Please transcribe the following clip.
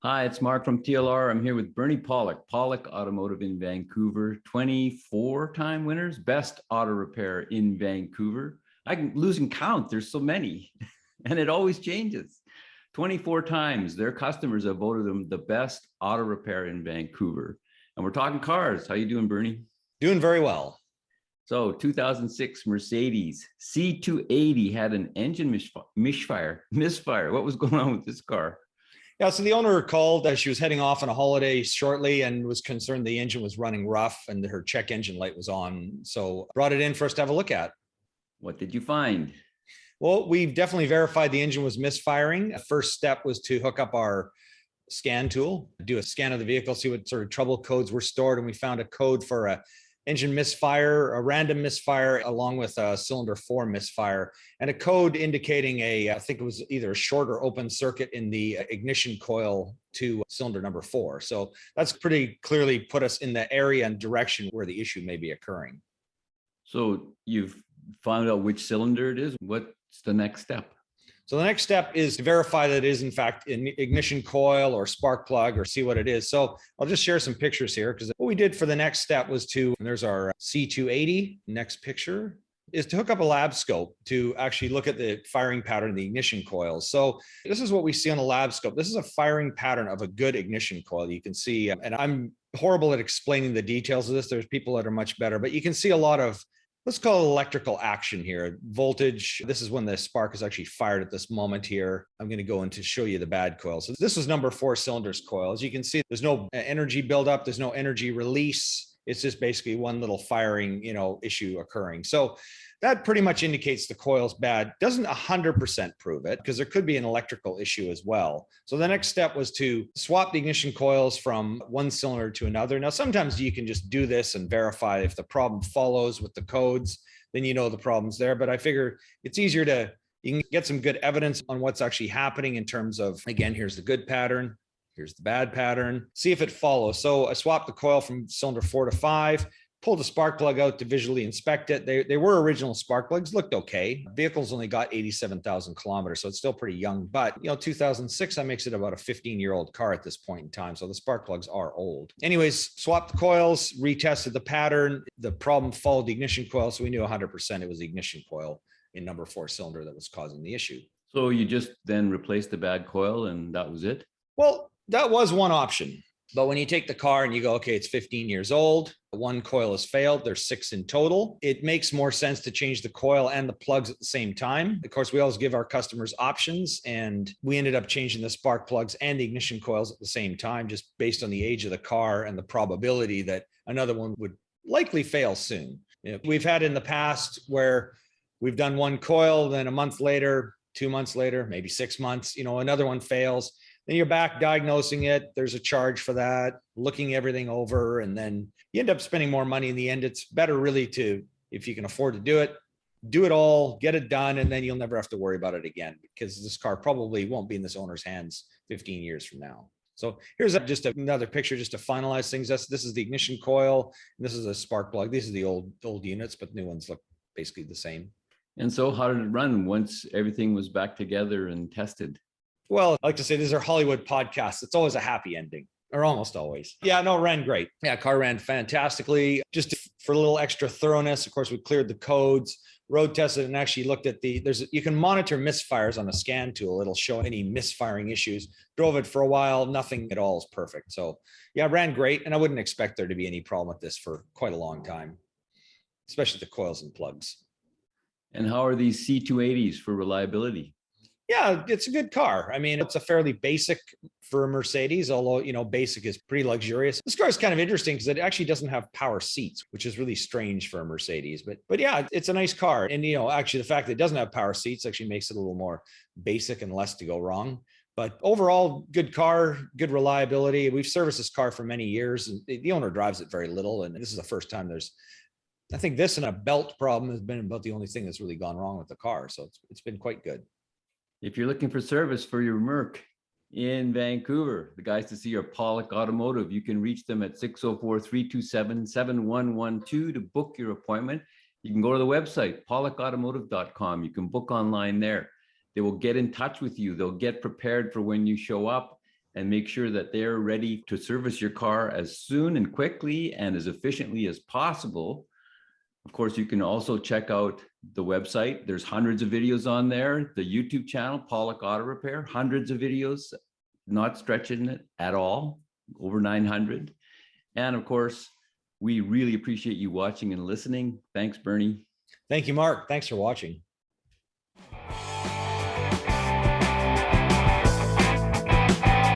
Hi, it's Mark from TLR. I'm here with Bernie Pawlik Automotive in Vancouver, 24-time winners, best auto repair in Vancouver. I'm losing count. There's so many, and it always changes. 24 times their customers have voted them the best auto repair in Vancouver. And we're talking cars. How you doing, Bernie? Doing very well. So 2006 Mercedes C280 had an engine misfire. What was going on with this car? Yeah, so the owner called as she was heading off on a holiday shortly and was concerned the engine was running rough and her check engine light was on. So brought it in for us to have a look at. What did you find? Well, we've definitely verified the engine was misfiring. The first step was to hook up our scan tool, do a scan of the vehicle, see what sort of trouble codes were stored. And we found a code for a engine misfire, a random misfire, along with a cylinder 4 misfire, and a code indicating I think it was either a short or open circuit in the ignition coil to cylinder number 4. So that's pretty clearly put us in the area and direction where the issue may be occurring. So you've found out which cylinder it is. What's the next step? So the next step is to verify that it is in fact an ignition coil or spark plug or see what it is. So I'll just share some pictures here because what we did for the next step was there's our C280, next picture, is to hook up a lab scope to actually look at the firing pattern of the ignition coils. So this is what we see on a lab scope. This is a firing pattern of a good ignition coil. You can see, and I'm horrible at explaining the details of this. There's people that are much better, but you can see a lot of, let's call it electrical action here. Voltage, this is when the spark is actually fired at this moment here. I'm going to go in to show you the bad coil. So this is number 4 cylinders coil. As you can see, there's no energy buildup. There's no energy release. It's just basically one little firing, issue occurring. So that pretty much indicates the coil's bad. Doesn't 100% prove it because there could be an electrical issue as well. So the next step was to swap the ignition coils from one cylinder to another. Now, sometimes you can just do this and verify if the problem follows with the codes, then you know the problem's there. But I figure it's easier you can get some good evidence on what's actually happening in terms of, again, here's the good pattern. Here's the bad pattern. See if it follows. So I swapped the coil from cylinder 4 to 5. Pulled the spark plug out to visually inspect it. They were original spark plugs, looked okay. Vehicle's only got 87,000 kilometers, so it's still pretty young. But 2006, that makes it about a 15-year-old car at this point in time. So the spark plugs are old. Anyways, swapped the coils, retested the pattern. The problem followed the ignition coil, so we knew 100% it was the ignition coil in number 4 cylinder that was causing the issue. So you just then replaced the bad coil, and that was it? Well, that was one option. But when you take the car and you go, okay, it's 15 years old, one coil has failed, there's 6 in total, it makes more sense to change the coil and the plugs at the same time. Of course, we always give our customers options, and we ended up changing the spark plugs and the ignition coils at the same time, just based on the age of the car and the probability that another one would likely fail soon. We've had in the past where we've done one coil, then a month later, 2 months later, maybe 6 months, another one fails. Then you're back diagnosing it. There's a charge for that, looking everything over, and then you end up spending more money in the end. It's better really to, if you can afford to do it all, get it done, and then you'll never have to worry about it again because this car probably won't be in this owner's hands 15 years from now. So here's just another picture just to finalize things. This is the ignition coil, and this is a spark plug. These are the old units, but the new ones look basically the same. And so how did it run once everything was back together and tested? Well, I like to say these are Hollywood podcasts. It's always a happy ending, or almost always. Yeah, no, it ran great. Yeah, car ran fantastically. Just for a little extra thoroughness, of course, we cleared the codes, road tested, and actually looked at you can monitor misfires on a scan tool. It'll show any misfiring issues. Drove it for a while. Nothing at all is perfect. So yeah, it ran great. And I wouldn't expect there to be any problem with this for quite a long time, especially the coils and plugs. And how are these C280s for reliability? Yeah, it's a good car. I mean, it's a fairly basic for a Mercedes, although, basic is pretty luxurious. This car is kind of interesting because it actually doesn't have power seats, which is really strange for a Mercedes. But yeah, it's a nice car. And, actually the fact that it doesn't have power seats actually makes it a little more basic and less to go wrong. But overall, good car, good reliability. We've serviced this car for many years, and the owner drives it very little. And this is the first time I think this and a belt problem has been about the only thing that's really gone wrong with the car. So it's been quite good. If you're looking for service for your Merc in Vancouver, the guys to see are Pawlik Automotive. You can reach them at 604-327-7112 to book your appointment. You can go to the website, pawlikautomotive.com. You can book online there. They will get in touch with you. They'll get prepared for when you show up, and make sure that they're ready to service your car as soon and quickly and as efficiently as possible. Of course, you can also check out the website. There's hundreds of videos on there. The YouTube channel, Pawlik Auto Repair, hundreds of videos, not stretching it at all, over 900. And of course, we really appreciate you watching and listening. Thanks, Bernie. Thank you, Mark. Thanks for watching.